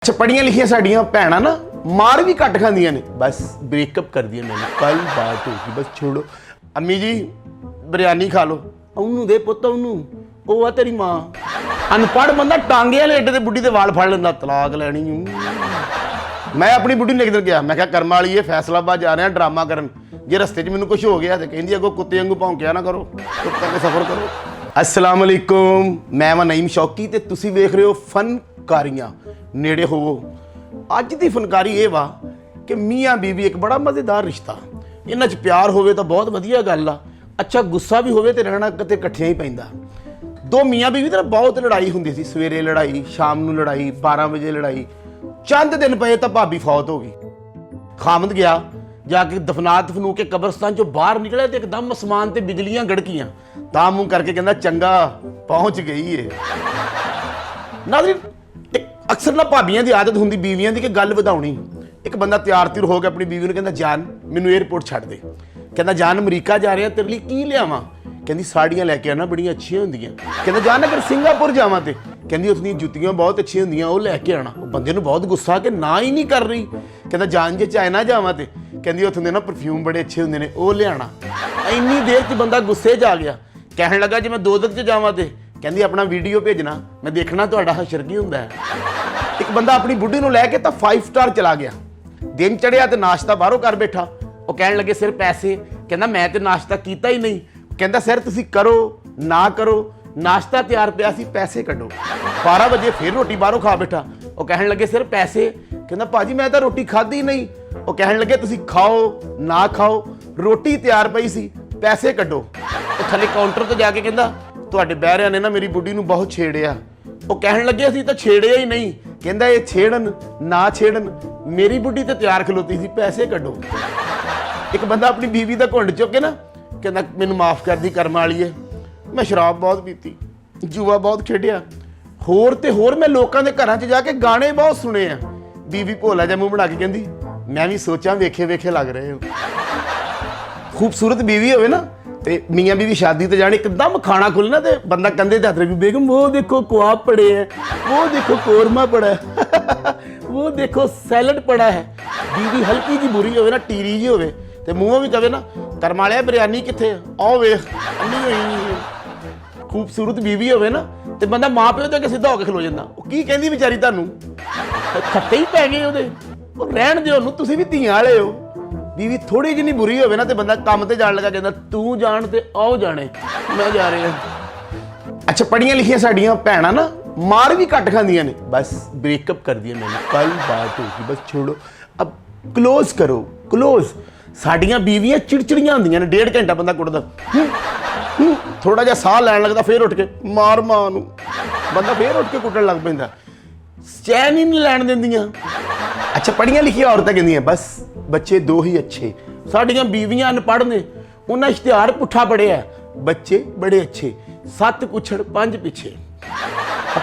अच्छा पढ़िया लिखिया साड़ियाँ भैन ना मार भी घट खांदियां ने, बस ब्रेकअप कर दिया मैंने, कल बात होगी, बस छोड़ो। अम्मी जी बिरयानी खा लो, ਉਹਨੂੰ ਦੇ ਪੁੱਤ ਉਹਨੂੰ, ਉਹ ਆ तेरी मां। अनपढ़ बंदा टांगे वाले एडे ते बुढ़ी दे वाल फड़ लेंदा, तलाक लैनी। मैं अपनी बुढ़ी ने एक दिन गया, मैं क्या कर्म वाली है फैसलाबाद जा रहे हैं ड्रामा करन, जे रस्ते च मैनूं कुछ हो गया तो कहंदी अगों कुत्ते वांगू भौंकिया ना करो, चुप करके सफर करो। अस्सलाम वालेकुम, मैं वां नईम शौकी ते तुसीं वेख रहे हो फनकारियां, नेड़े होवो। अज दी फनकारी ये वा कि मियाँ बीवी एक बड़ा मज़ेदार रिश्ता, इन्हां च प्यार होवे तो बहुत वधिया गल आ, अच्छा गुस्सा भी होवे ते रहना किते इकट्ठियां ही पैंदा। दो मियाँ बीवी तो बहुत लड़ाई हुंदी सी, सवेरे लड़ाई, शाम नूं लड़ाई, 12 वजे लड़ाई, चंद दिन पे तो भाभी फौत हो गई। खामद गया जाके दफना दफनू के कब्रस्तान चो बाहर निकले तो एकदम आसमान ते बिजलियां गड़कियां, तां मूंह करके कहंदा चंगा पहुंच गई है। नाज़रीन अक्सर ना भाबियां की आदत होंगी बीवियां की कि गल वधाउणी। एक बंदा तैयार त्यूर हो गया अपनी बीवी ने कहंदा जान मैनू एयरपोर्ट छड्ड दे, कहंदा जान अमरीका जा रहे हैं तेरे लिए की लियावां, कहंदी साड़ियां लैके आना बड़ियां अच्छियां होंदियां, कहंदा जान अगर सिंगापुर जावां ते कहंदी उत्थों जुत्तियां बहुत अच्छियां होंदियां वो लैके आना। बंदे नूं बहुत गुस्सा कि ना ही नहीं कर रही, कहंदा जान जे चाइना जावां ते कहंदी उत्थों दे ना परफ्यूम बड़े अच्छे होंदे ने वो लियाना। इन्नी देर च बंदा गुस्से च आ गया, कहन लगा जे मैं दोदक च जावां ते कहंदी अपना वीडियो भेजना मैं देखना तुहाडा हशर की हुंदा है। एक बंदा अपनी बुढ़ी नूं लैके तो 5 स्टार चला गया, दिन चढ़िया तो नाश्ता बाहरों कर बैठा, वो कहन लगे सिर पैसे, कहना मैं तो नाश्ता किया ही नहीं, कहता सर तुसी करो ना करो नाश्ता तैयार पिया सी पैसे कड्डो। 12 बजे फिर रोटी बाहरों खा बैठा, वो कहन लगे सिर पैसे, कहना भाजी मैं तो रोटी खाधी ही नहीं, वो कहन लगे तुसी खाओ ना खाओ रोटी तैयार पई सी पैसे कड्डो। वो थले काउंटर तो जाके कहंदा तुहाडे बहरियां ने ना मेरी बुढ़ी नूं बहुत छेड़िया, वो कहन लगे असीं तो छेड़िया ही नहीं, कहंदा ये छेड़न ना छेड़न मेरी बुढ़ी तो तैयार खलोती सी पैसे कड्डो। एक बंदा अपनी बीवी का घुंड चुक के ना कहंदा मैनू माफ़ कर दी कर्म वाली है, मैं शराब बहुत पीती, जुआ बहुत खेडिया, होर ते होर मैं लोगों के घरों च जाके गाने बहुत सुने हैं। बीवी भोला जा मुँह बना के कहंदी मैं भी सोचा वेखे वेखे लग रहे हो। खूबसूरत बीवी होवे ना ते मियाँ बीवी शादी ते जाने एकदम खाना खुलना ते बंदा कंधे ते हथ रखी बेगम वो देखो कबाब पड़े हैं, वो देखो कौरमा पड़ा है वो देखो सैलड पड़ा है। बीवी हल्की जी बुरी होवे ना टीरी जी होवे ते मूँह भी कहे ना कर्म वालिया बिरयानी कित्थे आओ वेख अन्नी होई। खूबसूरत बीवी होवे ना ते बंदा माँ प्यो ते सीधा होके खलो जांदा, वो की कहंदी बेचारी तुहानूं खट्टे ही पै गए ओहदे, रहन दिओ ओनूं तुसीं भी धीआं वाले हो। बीवी थोड़ी जिनी बुरी होवे ना ते बंदा काम ते जाण लगा कहंदा तू जाण ते आओ जाने मैं जा रहा। अच्छा पढ़िया लिखिया साड़ियाँ भैन ना मार भी घट खांदियां ने, बस ब्रेकअप कर दिया मैंने, कल बात होगी, बस छोड़ो अब क्लोज करो क्लोज। साड़ियाँ बीवियाँ चिड़चिड़ियाँ होंदियां ने, 1.5 घंटा बंदा कुटदा, थोड़ा जिहा साह लैन लगता फिर उठ के मार मां नूं, बंदा फिर उठ के कुटन लग पैंदा, चैन ही नहीं लैन दिंदियां। अच्छा पढ़िया लिखिया औरतां कहंदियां बस बच्चे 2 ही अच्छे, साड़ियाँ बीवियां अनपढ़ ने उन्हें इश्तिहार पुट्ठा पढ़िया बच्चे बड़े अच्छे 7 कुछड़ 5 पिछे।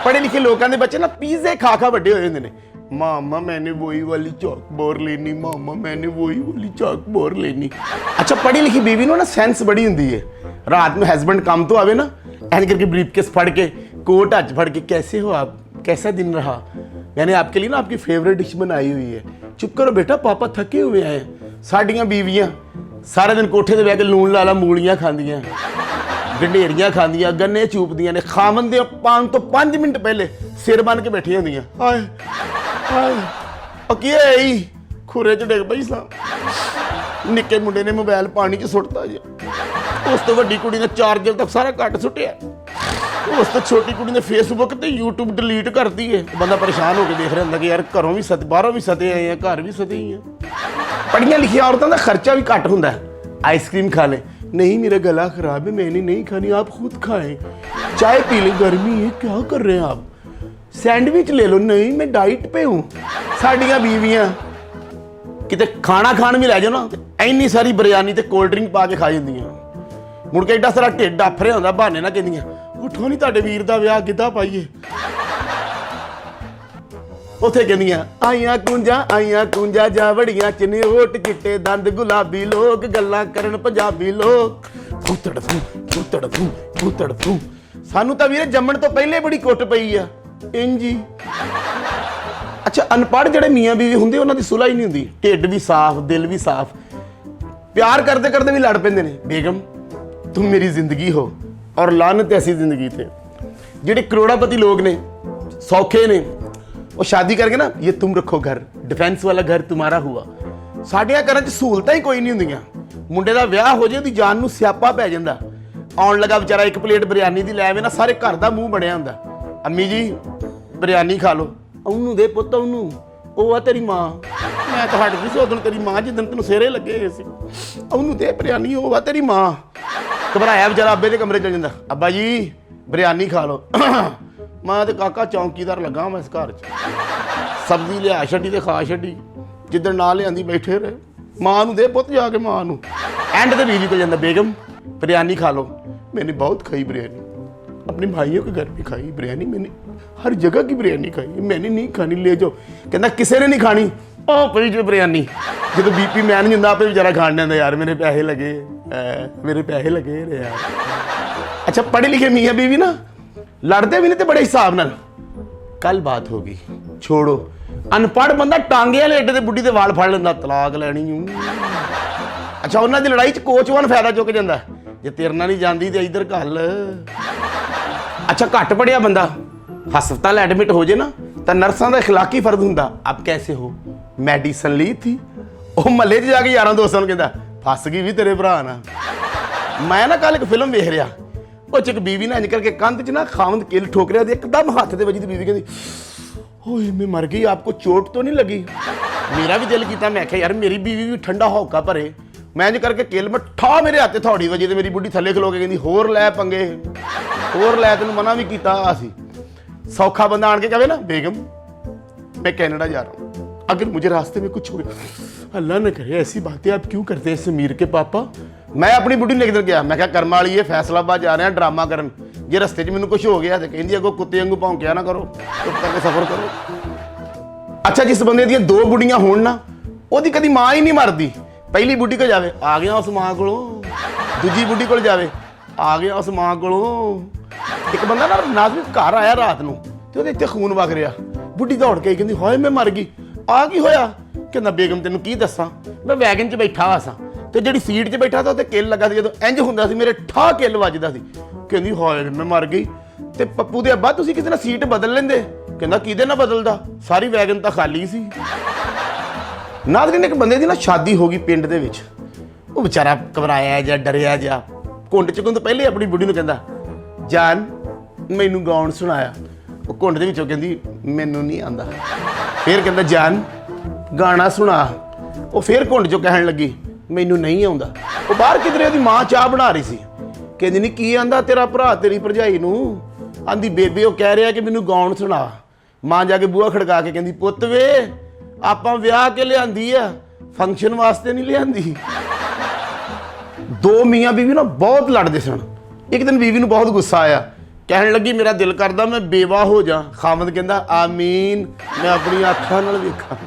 पढ़े लिखे लोगों के बच्चे ना पीजे खा खा बड़े हो जाते हैं, मामा मैंने वही वाली चौक बोर लेनी, मामा मैंने वही वाली चौक बोर लेनी। अच्छा पढ़ी लिखी बीवी ना सेंस बड़ी होंगी है, रात में हस्बैंड काम तो आवे ना ऐन करके ब्रीफकेस फड़ के कोट हज फड़ के कैसे हो आप, कैसा दिन रहा, मैंने आपके लिए ना आपकी फेवरेट डिश बनाई हुई है, चुप करो बेटा पापा थके हुए हैं। साड़ियाँ बीवियाँ सारे दिन कोठे से बह के लून लाला मूलियाँ खांदियाँ, गंढेरियां खांदियां, गन्ने चूपदियां ने, खावन दे 5 मिनट पहले सिर बन के बैठी होंदियां, हाय हाय की है खुरे च डिग पई सा, निक्के मुंडे ने मोबाइल पानी च सुट्टता जी, उस तो वड्डी कुड़ी ने चार्जर तक सारा कट सुट्टिया, उस तो छोटी कुड़ी ने फेसबुक ते यूट्यूब डिलीट कर दी है। बंदा परेशान होकर देख रहा होंदा कि यार घरों भी सत बाहरों भी सते आए हैं घर भी सते ही हैं। पढ़िया लिखिया औरतों का खर्चा भी घट होंदा है, आइसक्रीम खा ले नहीं मेरा गला खराब है मैंने नहीं खानी आप खुद खाएं, चाय पी ले गर्मी है क्या कर रहे हैं आप, सैंडविच ले लो नहीं मैं डाइट पे हूँ। साड़ियाँ बीवियाँ किते खाना खान भी लै जाओ ना इन्नी सारी बिरयानी ते कोल्ड ड्रिंक पा के खा जांदियां, मुड़ के एडा सारा ढिड आफरे होंदा बहाने ना कहंदियां उठो नहीं तुहाडे वीर दा विआह गिद्धा पाइए, उत्थे कहंदियां आईयां कुंजा जा वड़ियां चिने ओट चिट्टे दंद गुलाबी लोग गल्लां करन पंजाबी लोग फूतड़ फू फूतड़ फू फूतड़ फू। सानू तां वीरे जम्मण तो पहले बड़ी कुट पई आ इंजी। ਅੱਛਾ, ਅਨਪੜ੍ਹ ਜਿਹੜੇ ਮੀਆਂ ਬੀਵੀ ਹੁੰਦੇ ਉਹਨਾਂ ਦੀ ਸੁਲ੍ਹਾ ਹੀ ਨਹੀਂ ਹੁੰਦੀ, ਢਿੱਡ ਵੀ ਸਾਫ਼, ਦਿਲ ਵੀ ਸਾਫ਼, ਪਿਆਰ ਕਰਦੇ ਕਰਦੇ ਵੀ ਲੜ ਪੈਂਦੇ ਨੇ। ਬੇਗਮ तुम मेरी जिंदगी हो और लानत ऐसी जिंदगी थे। ਜਿਹੜੇ ਕਰੋੜਾਪਤੀ ਲੋਕ ਨੇ, ਸੌਖੇ ਨੇ, ਉਹ ਸ਼ਾਦੀ ਕਰਕੇ ਨਾ ਇਹ ਤੁਮ ਰੱਖੋ ਘਰ, ਡਿਫੈਂਸ ਵਾਲਾ ਘਰ ਤੁਹਾਡਾ ਹੁਆ। ਸਾਡਿਆਂ ਘਰਾਂ 'ਚ ਸਹੂਲਤਾਂ ਹੀ ਕੋਈ ਨਹੀਂ ਹੁੰਦੀਆਂ। ਮੁੰਡੇ ਦਾ ਵਿਆਹ ਹੋ ਜੇ ਉਹਦੀ ਜਾਨ ਨੂੰ ਸਿਆਪਾ ਪੈ ਜਾਂਦਾ। ਆਉਣ ਲੱਗਾ ਵਿਚਾਰਾ ਇੱਕ ਪਲੇਟ ਬਿਰਿਆਨੀ ਦੀ ਲੈ ਆਵੇ ਨਾ, ਸਾਰੇ ਘਰ ਦਾ ਮੂੰਹ ਬਣਿਆ ਹੁੰਦਾ। ਅੰਮੀ ਜੀ ਬਿਰਿਆਨੀ ਖਾ ਲਓ। ਉਹਨੂੰ ਦੇ ਪੁੱਤ, ਉਹਨੂੰ, ਉਹ ਆ ਤੇਰੀ ਮਾਂ। ਮੈਂ ਤਾਂ ਹਟ ਗਈ ਸੀ ਉਦੋਂ ਤੇਰੀ ਮਾਂ ਜਿੱਦਣ ਤੈਨੂੰ ਸਿਰੇ ਲੱਗੇ ਹੋਏ ਸੀ। ਉਹਨੂੰ ਦੇ ਬਿਰਿਆਨੀ, ਉਹ ਆ ਤੇਰੀ ਮਾਂ। ਘਬਰਾਇਆ ਵਿਚਾਰਾ ਅੱਬੇ ਦੇ ਕਮਰੇ ਚਲ ਜਾਂਦਾ। ਅੱਬਾ ਜੀ ਬਿਰਿਆਨੀ ਖਾ ਲਓ। ਮੈਂ ਤੇ ਕਾਕਾ ਚੌਂਕੀਦਾਰ ਲੱਗਾ ਮੈਂ ਇਸ ਘਰ 'ਚ। ਸਬਜ਼ੀ ਲਿਆ ਛੱਡੀ ਤੇ ਖਾ ਛੱਡੀ। ਜਿੱਦਣ ਨਾ ਲਿਆਂਦੀ ਬੈਠੇ ਰਹੇ। ਮਾਂ ਨੂੰ ਦੇ ਪੁੱਤ ਜਾ ਕੇ ਮਾਂ ਨੂੰ। एंड ਤੇ बीवी को जाता, बेगम बिरयानी खा लो। मैंने बहुत खाई बिरयानी, अपने भाइयों के घर भी खाई बिरयानी, मैंने हर जगह की बिरयानी खाई, मैंने नहीं खानी, ले जाओ। कहता किसी ने नहीं खानी, ओ पई जो बिरयानी। जो बीपी मैं नहीं होंगे आपे बेचारा खाने देंगे, यार मेरे पैसे लगे, मेरे पैसे लगे रे यार। अच्छा, पढ़े लिखे मियाँ बीवी ना लड़ते भी नहीं तो बड़े हिसाब नाल। कल बात होगी, छोड़ो। अनपढ़ बंदा टांगे वाले एडे बुढ़ी के वाल फड़ लेंदा, तलाक लैनी हूँ। अच्छा, उन्होंने की लड़ाई कोच वन फायदा चुक जाता, जे तेरे नाल नहीं जाती तो इधर घल। अच्छा, घट पढ़िया बंदा हस्पताल एडमिट हो जाए ना तो नर्सा का इखलाकी फर्ज होंदा, अब कैसे हो, मैडिसन ली थी। वह महल्ले जाके यार दोस्तों को कहता फस गई भी तेरे भरा ना। मैं ना कल एक फिल्म वेख रहा, उस एक बीवी ने इंज करके कंध च ना खावंद किल ठोक रहा, एकदम हाथ से बजी। बीवी कहती ओए मैं मर गई, आपको चोट तो नहीं लगी। मेरा भी दिल किया, मैं आख्या यार मेरी बीवी भी ठंडा हौका भरे। मैं इंज करके किल में ठा मेरे हाथ थोड़ी वजी, तो मेरी बुढ़ी थले खलो के कहती होर लै पंगे, होर लै, तेन मना भी किया सी। सौखा बंदा आन के कहे ना, बेगम मैं कनाडा जा रहा हूँ, अगर मुझे रास्ते में कुछ हो गया, अल्लाह ने करे ऐसी बातें आप क्यों करते हैं इस अमीर के पापा। मैं अपनी बुढ़ी ने किधर गया, मैं क्या कर्म वाली है, फैसलाबाद जा रहे हैं ड्रामा करन, जे रस्ते च मैनू कुछ हो गया तो कहती अगो कुत्ते वांगू भौंकिया ना करो, चुप करके सफर करो। अच्छा, जिस बंदे दी दो बुढ़ियां होण ना, ओदी कदी मां ही नहीं मरदी। पहली बुढ़ी को जावे, आ गया उस मां कोलों, दूजी बुढ़ी को जावे, आ गया उस मां कोलों। एक बंदा ना नाज़ घर आया रात नूं ते ओहदे इत्थे खून वग रहा, बुढ़ी दौड़ के कहती हाय मैं मर गई। आ की होया, कहंदा बेगम तैनूं की दस्सां, मैं वैगन च बैठा हुआ सा ते जिहड़ी सीट च बैठा था उत्ते किल लगा सी, जदों इंज हुंदा सी मेरे ठा किल वजदा सी। कहंदी हाय मैं मर गई। ते पप्पू दे अब्बा तुसीं किसे नाल सीट बदल लैंदे, कहंदा किहदे नाल बदलदा, सारी वैगन तां खाली सी। नाज़रीन, एक बंदे दी ना शादी हो गई पिंड दे विच, वो बेचारा घबराया जा डरिया जा, घुंड चुकन तो पहले अपनी बुढ़ी नूं कहंदा जान मैनूं गाउण सुनाया। वो घुंड दे विचों कहंदी मैनूं नहीं आंदा। फिर कहंदा जान गाना सुना। वो फिर घुंड चों कहण लगी मैनूं नहीं आउंदा। वो बाहर किधरे ओहदी मां चाह बना रही सी, कहंदी नहीं की आंदा तेरा भरा तेरी भरजाई नूं, आंदी बेबे वो कह रहा कि मैनूं गाउण सुना। मां जाके बूहा खड़का के कहंदी पुत्त वे आपां विआह के लिआंदी आ, फंक्शन वास्ते नहीं लिआंदी। दो मियाँ बीवी ना बहुत लड़ते सन। एक दिन बीवी नूं बहुत गुस्सा आया, कहन लगी मेरा दिल करदा मैं बेवा हो जा। खामद कहंदा आमीन, मैं अपनी अखां नाल वेखां।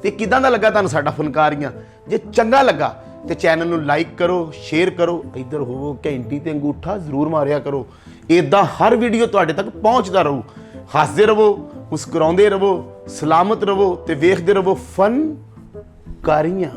ते किदां दा लगा तुहानूं साडा फनकारियां? जे चंगा लगा तो चैनल नूं लाइक करो, शेयर करो, इधर होवो घंटी ते अंगूठा जरूर मारिया करो। इदां हर वीडियो तुहाडे तक पहुंचदा रहू। हसदे रवो, मुस्कुराउंदे रवो, सलामत रवो ते वेखदे रवो फनकारियां।